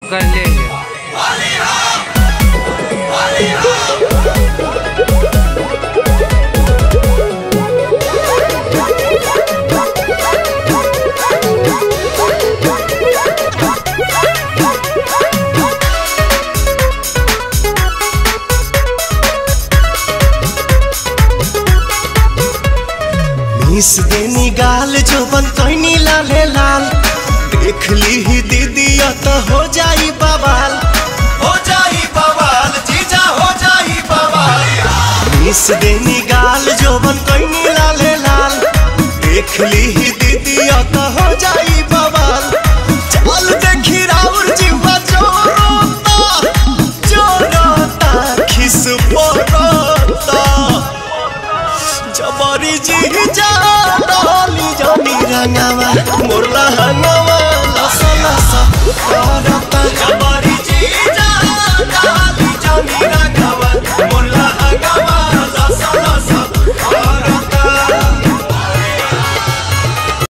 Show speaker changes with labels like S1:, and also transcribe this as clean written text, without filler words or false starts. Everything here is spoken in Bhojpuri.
S1: कर लेंगे।
S2: मिस देनी गाल जो बन कैनी लाले लाल, देख ली ही दीदी तो हो जाई बवाल, हो जाई बवाल जीजा हो जाई बवाल। मिस देनी गाल जो बन कैनी लाले लाल, देख ली ही दीदी तो हो जाई बवाल। चल देखी राउर जीवा जोरोता खिस पोरोता, जबरी जीजा डाली जानी रंगावा मोरला हंगावा लसा लसा।